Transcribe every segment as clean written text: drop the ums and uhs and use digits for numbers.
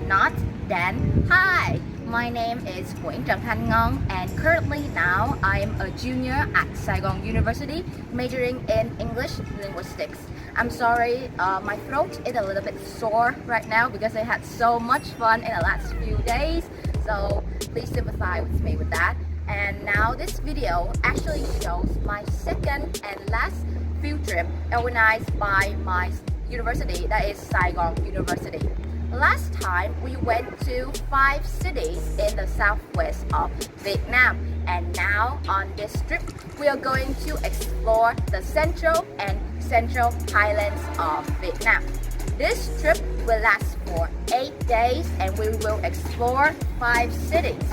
not, then hi! My name is Nguyễn Trần Thanh Ngân, and currently now I'm a junior at Sai Gon University, majoring in English Linguistics. I'm sorry, my throat is a little bit sore right now because I had so much fun in the last few days, so please sympathize with me with that. And now this video actually shows my second and last field trip organized by my university, that is Sai Gon University. Last time we went to 5 cities in the southwest of Vietnam, and now on this trip we are going to explore the central and central highlands of Vietnam. This trip will last for 8 days and we will explore 5 cities: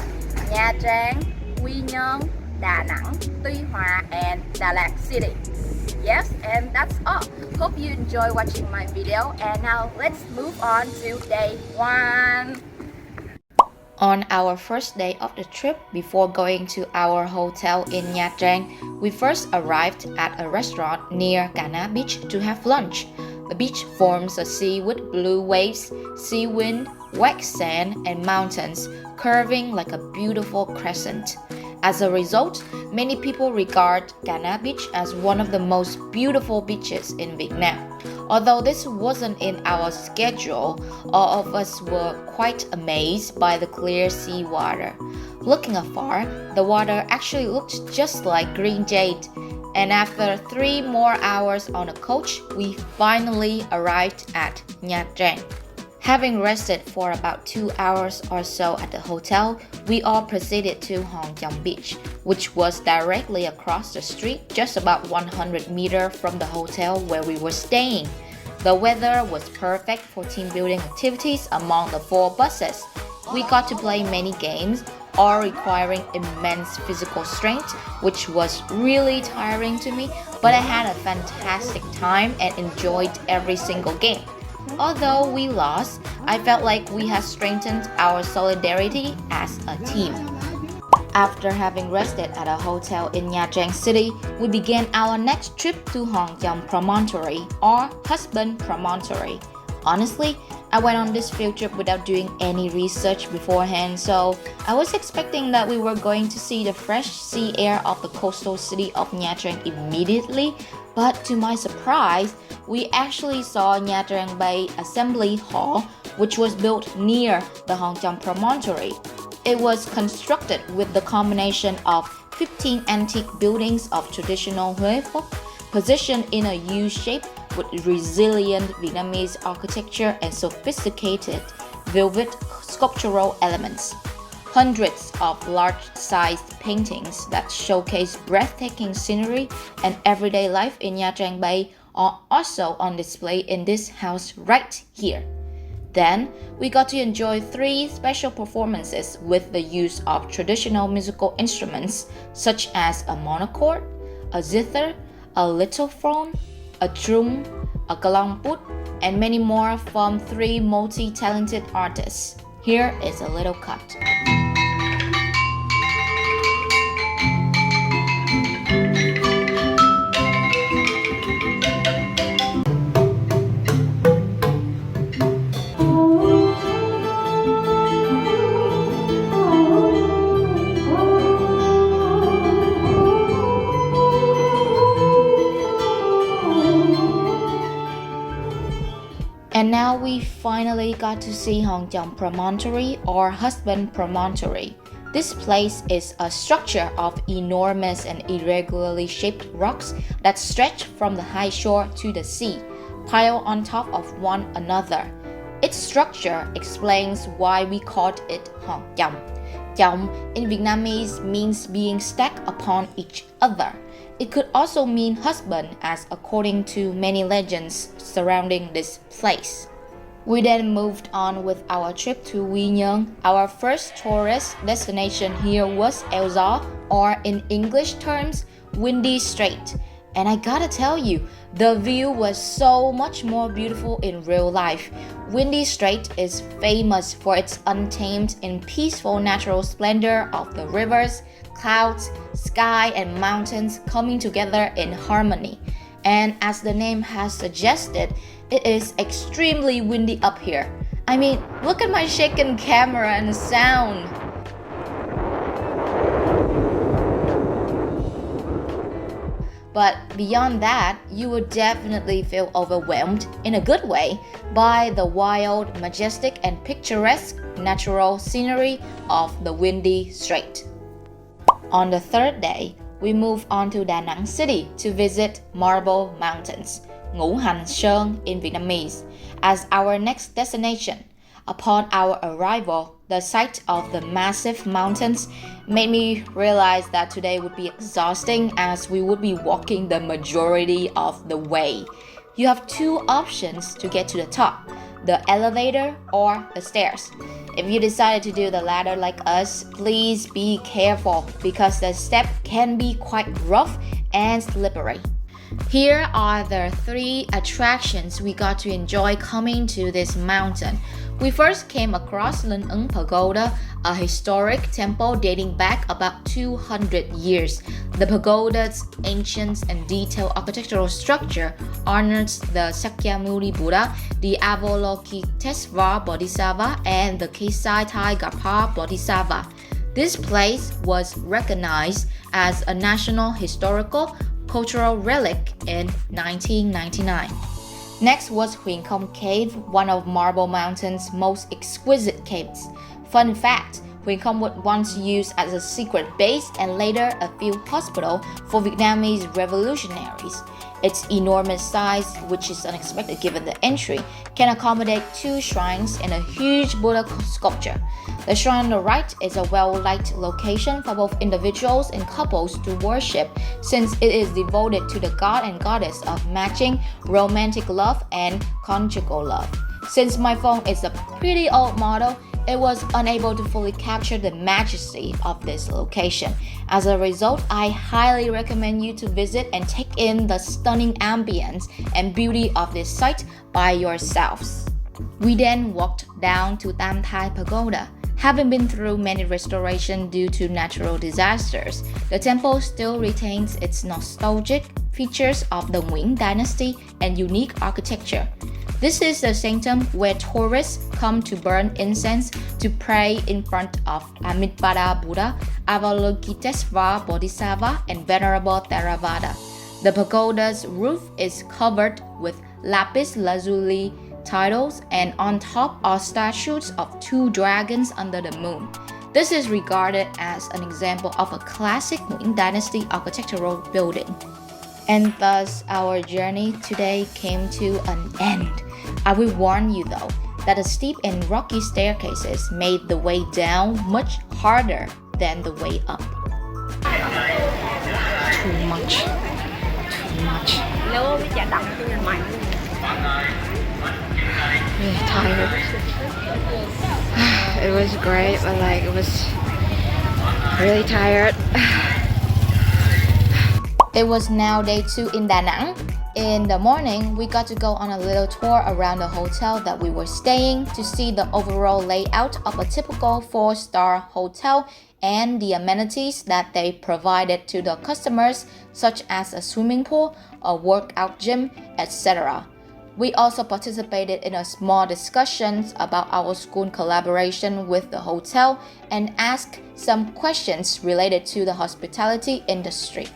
Nha Trang, Quy Nhơn, Đà Nẵng, Tuy Hòa, and Đà Lạt City. Yes, and that's all. Hope you enjoy watching my video, and now let's move on to day 1. On our first day of the trip, before going to our hotel in Nha Trang, we first arrived at a restaurant near Cana Beach to have lunch. The beach forms a sea with blue waves, sea wind, white sand, and mountains curving like a beautiful crescent. As a result, many people regard Cana Beach as one of the most beautiful beaches in Vietnam. Although this wasn't in our schedule, all of us were quite amazed by the clear sea water. Looking afar, the water actually looked just like green jade. And after 3 more hours on a coach, we finally arrived at Nha Trang. Having rested for about 2 hours or so at the hotel, we all proceeded to Hòn Chồng Beach, which was directly across the street, just about 100 meters from the hotel where we were staying. The weather was perfect for team building activities among the 4 buses. We got to play many games, all requiring immense physical strength, which was really tiring to me, but I had a fantastic time and enjoyed every single game. Although we lost, I felt like we had strengthened our solidarity as a team. After having rested at a hotel in Nha Trang City, we began our next trip to Hòn Chồng Promontory, or Husband Promontory. Honestly, I went on this field trip without doing any research beforehand, so I was expecting that we were going to see the fresh sea air of the coastal city of Nha Trang immediately, but to my surprise, we actually saw Nha Trang Bay Assembly Hall, which was built near the Hòn Chồng Promontory. It was constructed with the combination of 15 antique buildings of traditional Huế folk, positioned in a U shape with resilient Vietnamese architecture and sophisticated velvet sculptural elements. Hundreds of large-sized paintings that showcase breathtaking scenery and everyday life in Nha Trang Bay are also on display in this house right here. Then, we got to enjoy 3 special performances with the use of traditional musical instruments such as a monochord, a zither, a lithophone, a drum, a galamput, and many more from 3 multi-talented artists. Here is a little cut. And now we finally got to see Hòn Chồng Promontory, or Husband Promontory. This place is a structure of enormous and irregularly shaped rocks that stretch from the high shore to the sea, piled on top of one another. Its structure explains why we called it Hòn Chồng. Chồng in Vietnamese means being stacked upon each other. It could also mean husband, as according to many legends surrounding this place. We then moved on with our trip to Quy Nhơn. Our first tourist destination here was Eo Gió, or in English terms, Windy Strait. And I gotta tell you, the view was so much more beautiful in real life. Windy Strait is famous for its untamed and peaceful natural splendor of the rivers, clouds, sky, and mountains coming together in harmony. And as the name has suggested, it is extremely windy up here. I mean, look at my shaking camera and sound. But beyond that, you will definitely feel overwhelmed, in a good way, by the wild, majestic, and picturesque natural scenery of the windy strait. On the third day, we move on to Da Nang City to visit Marble Mountains, Ngũ Hành Sơn in Vietnamese, as our next destination. Upon our arrival, the sight of the massive mountains made me realize that today would be exhausting as we would be walking the majority of the way. You have two options to get to the top, the elevator or the stairs. If you decided to do the latter like us, please be careful because the step can be quite rough and slippery. Here are the 3 attractions we got to enjoy coming to this mountain. We first came across Linh Ứng Pagoda, a historic temple dating back about 200 years. The pagoda's ancient and detailed architectural structure honors the Sakyamuni Buddha, the Avalokitesvara Bodhisattva, and the Kesai Garbha Bodhisattva. This place was recognized as a national historical cultural relic in 1999. Next was Huyền Không Cave, one of Marble Mountain's most exquisite caves. Fun fact, Huyền Không was once used as a secret base and later a field hospital for Vietnamese revolutionaries. Its enormous size, which is unexpected given the entry, can accommodate 2 shrines and a huge Buddha sculpture. The shrine on the right is a well-lit location for both individuals and couples to worship, since it is devoted to the god and goddess of matching, romantic love, and conjugal love. Since my phone is a pretty old model, it was unable to fully capture the majesty of this location. As a result, I highly recommend you to visit and take in the stunning ambience and beauty of this site by yourselves. We then walked down to Tam Thai Pagoda. Having been through many restorations due to natural disasters, the temple still retains its nostalgic features of the Nguyen dynasty and unique architecture. This is the sanctum where tourists come to burn incense to pray in front of Amitabha Buddha, Avalokitesvara Bodhisattva, and Venerable Theravada. The pagoda's roof is covered with lapis lazuli tiles, and on top are statues of 2 dragons under the moon. This is regarded as an example of a classic Nguyen dynasty architectural building. And thus, our journey today came to an end. I will warn you though, that the steep and rocky staircases made the way down much harder than the way up. Too much. Really tired. It was great, but it was really tired. It was now day 2 in Da Nang. In the morning, we got to go on a little tour around the hotel that we were staying to see the overall layout of a typical 4-star hotel and the amenities that they provided to the customers, such as a swimming pool, a workout gym, etc. We also participated in a small discussions about our school collaboration with the hotel and asked some questions related to the hospitality industry.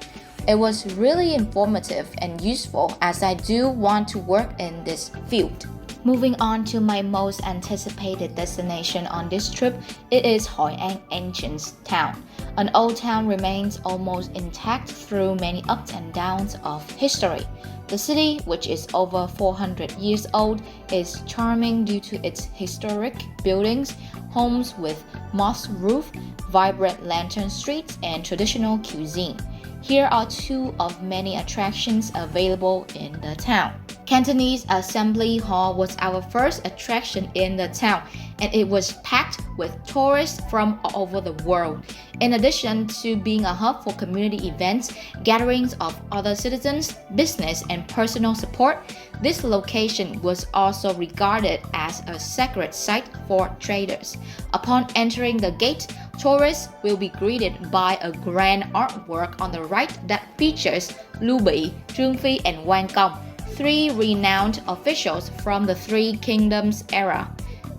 It was really informative and useful as I do want to work in this field. Moving on to my most anticipated destination on this trip, it is Hoi An Ancient Town. An old town remains almost intact through many ups and downs of history. The city, which is over 400 years old, is charming due to its historic buildings, homes with moss roof, vibrant lantern streets, and traditional cuisine. Here are 2 of many attractions available in the town. Cantonese Assembly Hall was our first attraction in the town, and it was packed with tourists from all over the world. In addition to being a hub for community events, gatherings of other citizens, business, and personal support, this location was also regarded as a sacred site for traders. Upon entering the gate, tourists will be greeted by a grand artwork on the right that features Lưu Bị, Trương Phi, and Quan Công, 3 renowned officials from the Three Kingdoms era.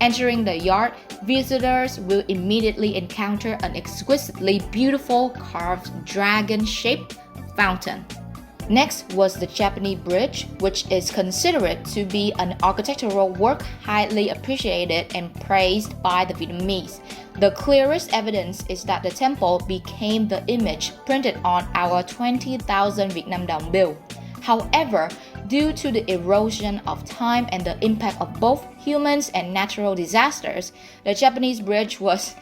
Entering the yard, visitors will immediately encounter an exquisitely beautiful carved dragon-shaped fountain. Next was the Japanese bridge, which is considered to be an architectural work highly appreciated and praised by the Vietnamese. The clearest evidence is that the temple became the image printed on our 20,000 Vietnam đồng bill. However, due to the erosion of time and the impact of both humans and natural disasters, the Japanese bridge was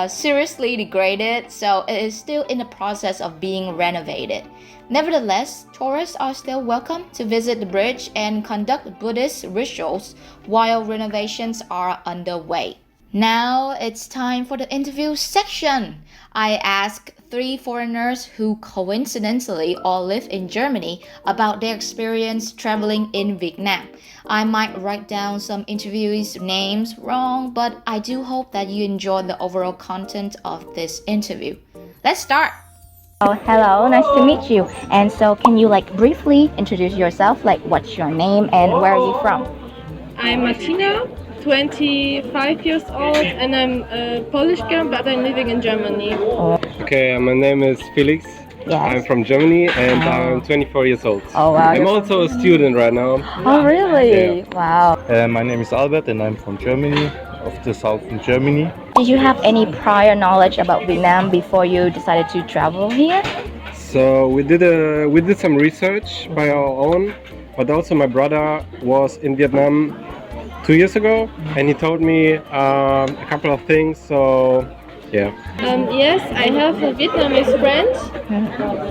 seriously degraded, so it is still in the process of being renovated. Nevertheless, tourists are still welcome to visit the bridge and conduct Buddhist rituals while renovations are underway. Now it's time for the interview section. I asked 3 foreigners who coincidentally all live in Germany about their experience traveling in Vietnam. I might write down some interviewees' names wrong, but I do hope that you enjoy the overall content of this interview. Let's start! Oh, hello, nice to meet you. And so can you briefly introduce yourself, what's your name and where are you from? I'm Martina, 25 years old, and I'm a Polish girl, but I'm living in Germany. Okay, my name is Felix. Yes. I'm from Germany and I'm 24 years old. Oh, wow. I'm also a student right now. Oh, really? Yeah. Wow. My name is Albert and I'm from Germany, of the southern Germany. Did you have any prior knowledge about Vietnam before you decided to travel here? So we did some research by our own, but also my brother was in Vietnam 2 years ago and he told me a couple of things, so yeah. Yes, I have a Vietnamese friend,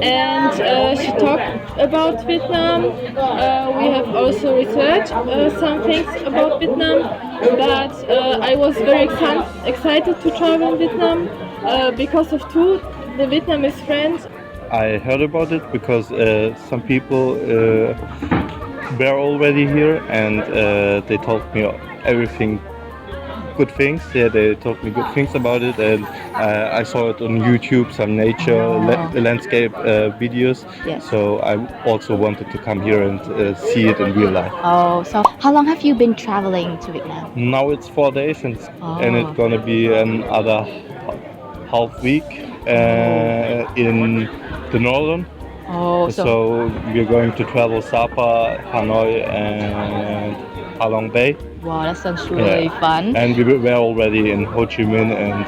and she talked about Vietnam. We have also researched some things about Vietnam, but I was very excited to travel in Vietnam because of the Vietnamese friends. I heard about it because some people were already here and they told me everything. Good things. Yeah, they told me good things about it, and I saw it on YouTube, some nature landscape videos. Yes. So I also wanted to come here and see it in real life. Oh, so how long have you been traveling to Vietnam? Now it's 4 days, and it's gonna be another half week in the northern. Oh, So we're going to travel Sapa, Hanoi, and Ha Long Bay. Wow, that sounds really fun. And we were already in Ho Chi Minh and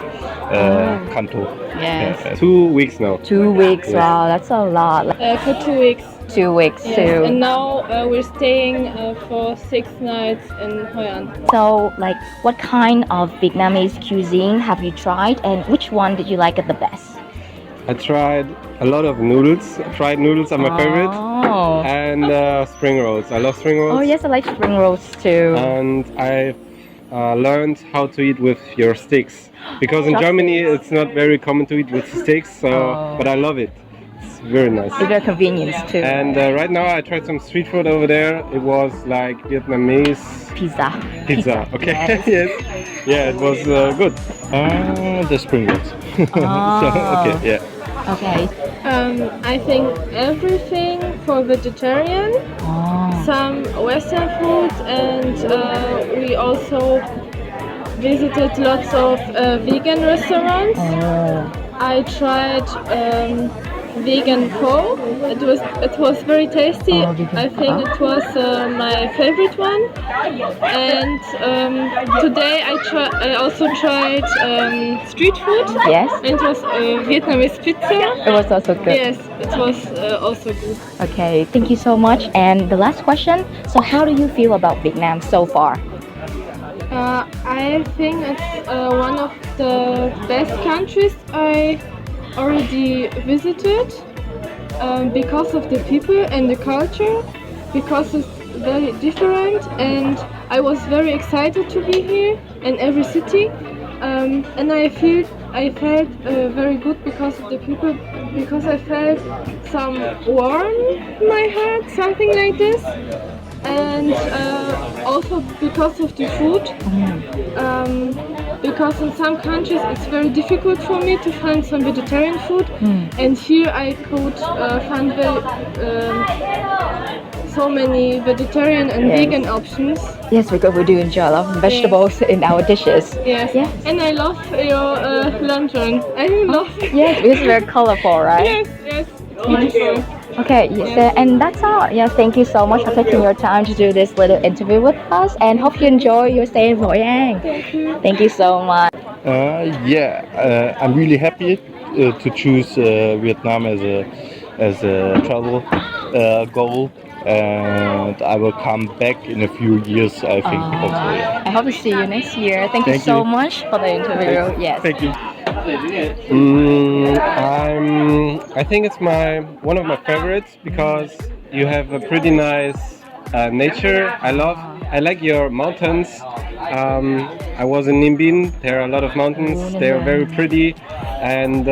Kanto. Yes. Yeah. 2 weeks now. 2 weeks, wow, that's a lot. For 2 weeks. 2 weeks Yes, too. and now we're staying for 6 nights in Hoi An. So, what kind of Vietnamese cuisine have you tried, and which one did you like it the best? I tried a lot of noodles. Fried noodles are my favorite. Oh. And spring rolls. I love spring rolls. Oh yes, I like spring rolls too. And I learned how to eat with your sticks, because in Germany it's not very common to eat with sticks, but I love it. It's very nice. It's very convenient too. And right now I tried some street food over there. It was like Vietnamese Pizza. Okay. Yes. Yes. Yeah, it was good. The spring rolls. Oh. So, okay, yeah. Okay. I think everything for vegetarian, some Western food, and we also visited lots of vegan restaurants. I tried vegan pho. It was very tasty. I think it was my favorite one. And today I also tried street food. Yes. It was Vietnamese pizza. It was also good. Yes, it was also good. Okay, thank you so much. And the last question, so how do you feel about Vietnam so far? I think it's one of the best countries I already visited because of the people and the culture, because it's very different, and I was very excited to be here in every city, and I felt very good because of the people, because I felt some warm in my heart, something like this, and also because of the food. because in some countries it's very difficult for me to find some vegetarian food, and here I could find so many vegetarian and vegan options. Yes, because we do enjoy a lot of vegetables in our dishes. Yes. Yes. And I love your lantern. I love it. Yes, it's very colorful, right? Yes, it's beautiful. Okay, yes, and that's all. Yes, thank you so much for taking your time to do this little interview with us, and hope you enjoy your stay in Voi An. Thank you. Thank you so much. I'm really happy to choose Vietnam as a travel goal, and I will come back in a few years, I think. Hopefully. I hope to see you next year. Thank you so much for the interview. Yes. Thank you. I think it's one of my favorites because you have a pretty nice nature. I like your mountains. I was in Ninh Binh. There are a lot of mountains. They are very pretty, and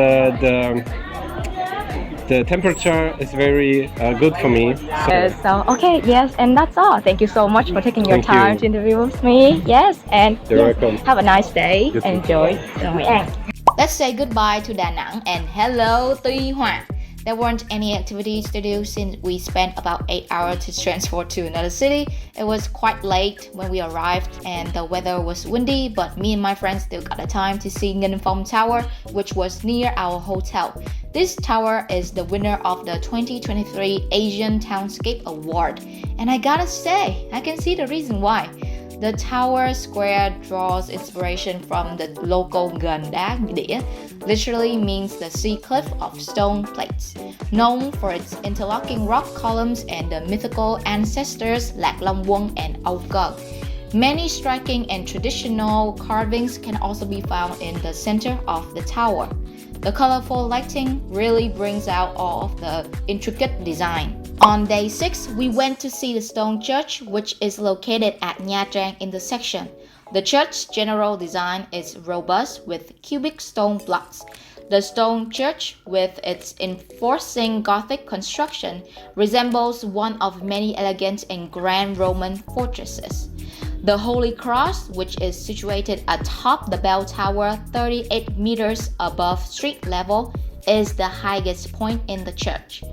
the temperature is very good for me. So okay, yes, and that's all. Thank you so much for taking your Thank time you. to interview with me. Yes, and You're yes, welcome. have a nice day. You too. Enjoy Voi An. Let's say goodbye to Da Nang and hello Tuy Hoa. There weren't any activities to do since we spent about 8 hours to transport to another city. It was quite late when we arrived and the weather was windy, but me and my friends still got the time to see Ngân Phong Tower, which was near our hotel. This tower is the winner of the 2023 Asian Townscape Award. And I gotta say, I can see the reason why. The tower square draws inspiration from the local Gần Đá Đĩa, literally means the sea cliff of stone plates, known for its interlocking rock columns and the mythical ancestors Lạc Long Quân and Âu Cơ. Many striking and traditional carvings can also be found in the center of the tower. The colorful lighting really brings out all of the intricate design. On day 6, we went to see the stone church, which is located at Nha Trang intersection. The church's general design is robust with cubic stone blocks. The stone church, with its enforcing Gothic construction, resembles one of many elegant and grand Roman fortresses. The Holy Cross, which is situated atop the bell tower 38 meters above street level, is the highest point in the church.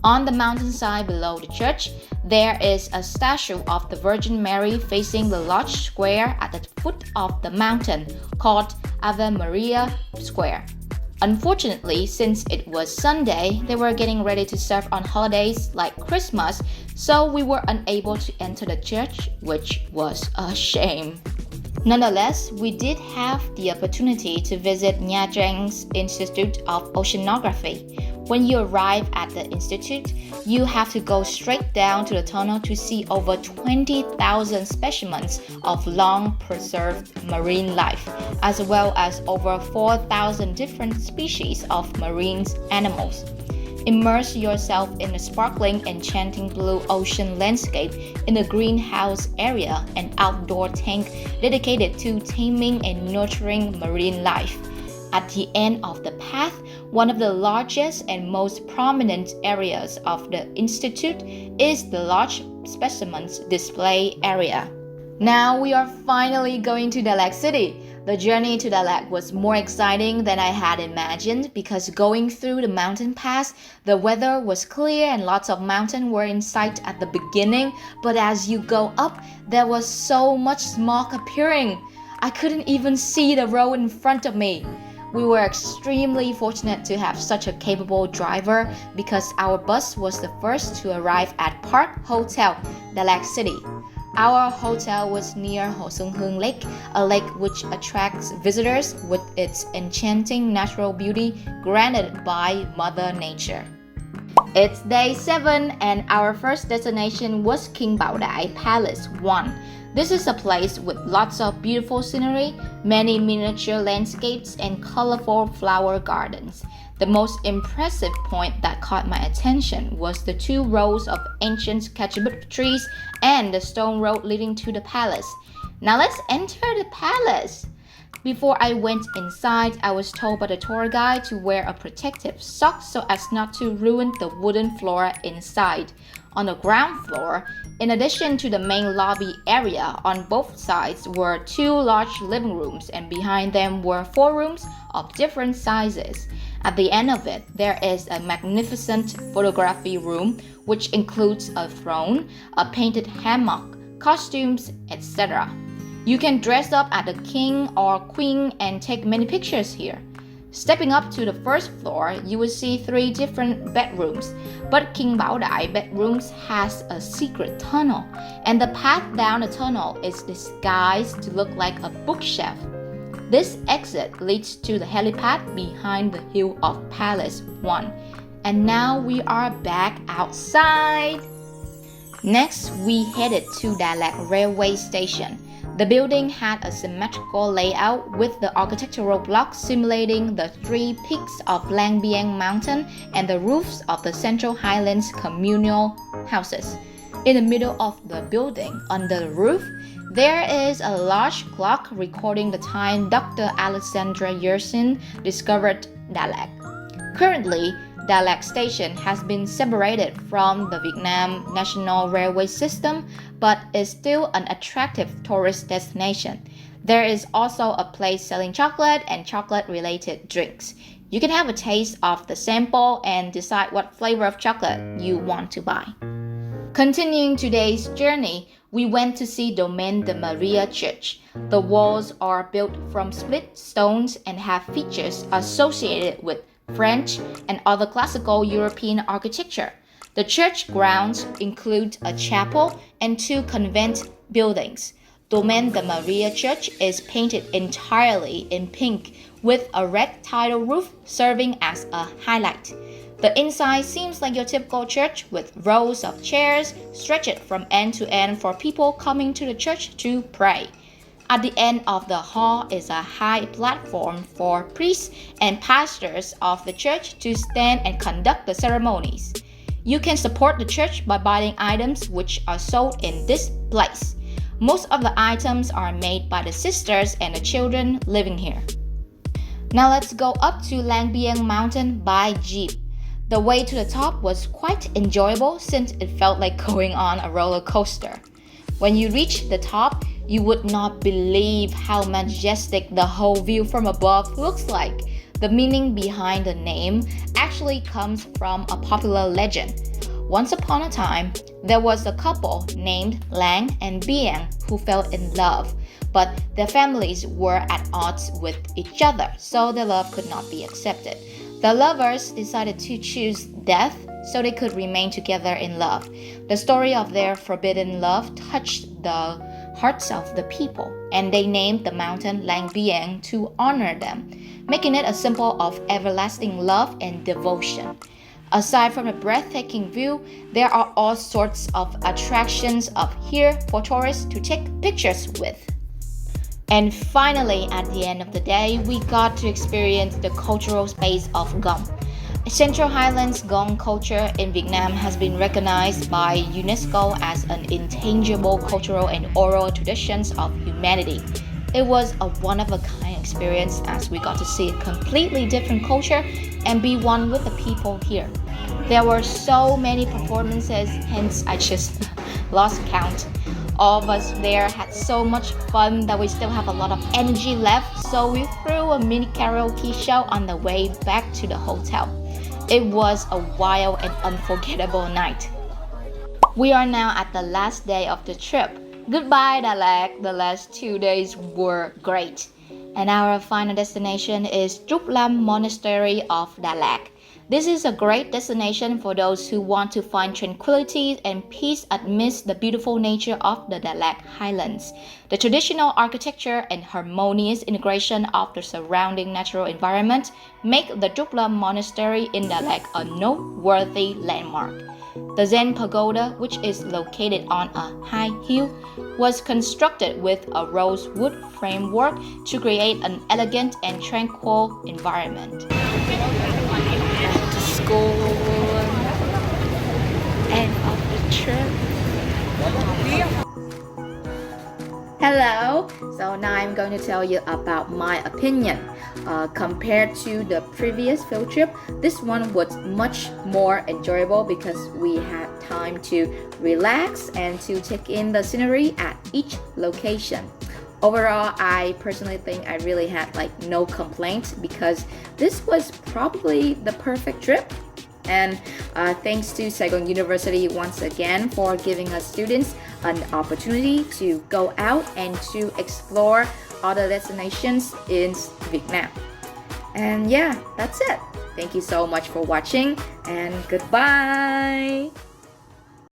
On the mountainside below the church, there is a statue of the Virgin Mary facing the large square at the foot of the mountain, called Ave Maria Square. Unfortunately, since it was Sunday, they were getting ready to serve on holidays like Christmas, so we were unable to enter the church, which was a shame. Nonetheless, we did have the opportunity to visit Nha Trang's Institute of Oceanography. When you arrive at the institute, you have to go straight down to the tunnel to see over 20,000 specimens of long-preserved marine life, as well as over 4,000 different species of marine animals. Immerse yourself in a sparkling, enchanting blue ocean landscape in a greenhouse area, an outdoor tank dedicated to taming and nurturing marine life. At the end of the path, one of the largest and most prominent areas of the institute is the large specimens display area. Now we are finally going to Dalat City. The journey to Dalat was more exciting than I had imagined because going through the mountain pass, the weather was clear and lots of mountains were in sight at the beginning, but as you go up, there was so much smog appearing. I couldn't even see the road in front of me. We were extremely fortunate to have such a capable driver because our bus was the first to arrive at Park Hotel, Dalat City. Our hotel was near Hồ Xuân Hương Lake, a lake which attracts visitors with its enchanting natural beauty granted by Mother Nature. It's day 7 and our first destination was King Bảo Đại Palace 1. This is a place with lots of beautiful scenery, many miniature landscapes, and colorful flower gardens. The most impressive point that caught my attention was the 2 rows of ancient cachemut trees and the stone road leading to the palace. Now let's enter the palace. Before I went inside, I was told by the tour guide to wear a protective sock so as not to ruin the wooden floor inside. On the ground floor, in addition to the main lobby area, on both sides were 2 large living rooms, and behind them were 4 rooms of different sizes. At the end of it, there is a magnificent photography room, which includes a throne, a painted hammock, costumes, etc. You can dress up as the king or queen and take many pictures here. Stepping up to the first floor, you will see 3 different bedrooms, but King Baodai bedrooms has a secret tunnel, and the path down the tunnel is disguised to look like a bookshelf. This exit leads to the helipad behind the Hill of Palace 1. And now we are back outside. Next, we headed to Dalat railway station. The building had a symmetrical layout with the architectural blocks simulating the 3 peaks of Lang Biang Mountain and the roofs of the Central Highlands communal houses. In the middle of the building, under the roof, there is a large clock recording the time Dr. Alexandra Yersin discovered Dalat. Currently, Dalat Station has been separated from the Vietnam National Railway System, but is still an attractive tourist destination. There is also a place selling chocolate and chocolate-related drinks. You can have a taste of the sample and decide what flavor of chocolate you want to buy. Continuing today's journey, we went to see Domaine de Maria Church. The walls are built from split stones and have features associated with French and other classical European architecture. The church grounds include a chapel and 2 convent buildings. Domaine de Maria Church is painted entirely in pink with a red tile roof serving as a highlight. The inside seems like your typical church with rows of chairs stretched from end to end for people coming to the church to pray. At the end of the hall is a high platform for priests and pastors of the church to stand and conduct the ceremonies. You can support the church by buying items which are sold in this place. Most of the items are made by the sisters and the children living here. Now let's go up to Lang Biang Mountain by jeep. The way to the top was quite enjoyable since it felt like going on a roller coaster. When you reach the top, you would not believe how majestic the whole view from above looks like. The meaning behind the name actually comes from a popular legend. Once upon a time, there was a couple named Lang and Biang who fell in love, but their families were at odds with each other, so their love could not be accepted. The lovers decided to choose death so they could remain together in love. The story of their forbidden love touched the hearts of the people, and they named the mountain Lang Biang to honor them, making it a symbol of everlasting love and devotion. Aside from the breathtaking view, there are all sorts of attractions up here for tourists to take pictures with. And finally, at the end of the day, we got to experience the cultural space of Gom. Central Highlands Gom culture in Vietnam has been recognized by UNESCO as an intangible cultural and oral traditions of humanity. It was a one-of-a-kind experience as we got to see a completely different culture and be one with the people here. There were so many performances, hence I just lost count. All of us there had so much fun that we still have a lot of energy left, so we threw a mini karaoke show on the way back to the hotel. It was a wild and unforgettable night. We are now at the last day of the trip. Goodbye, Dalat. The last 2 days were great. And our final destination is Trúc Lam Monastery of Dalat. This is a great destination for those who want to find tranquility and peace amidst the beautiful nature of the Dalat Highlands. The traditional architecture and harmonious integration of the surrounding natural environment make the Trúc Lam Monastery in Dalat a noteworthy landmark. The Zen Pagoda, which is located on a high hill, was constructed with a rosewood framework to create an elegant and tranquil environment. Back to school. End of the trip. Hello, So now I'm going to tell you about my opinion. Compared to the previous field trip, this one was much more enjoyable because we had time to relax and to take in the scenery at each location. Overall, I personally think I really had like no complaints because this was probably the perfect trip. And thanks to Sai Gon University once again for giving us students an opportunity to go out and to explore other destinations in Vietnam. And yeah, that's it. Thank you so much for watching and goodbye.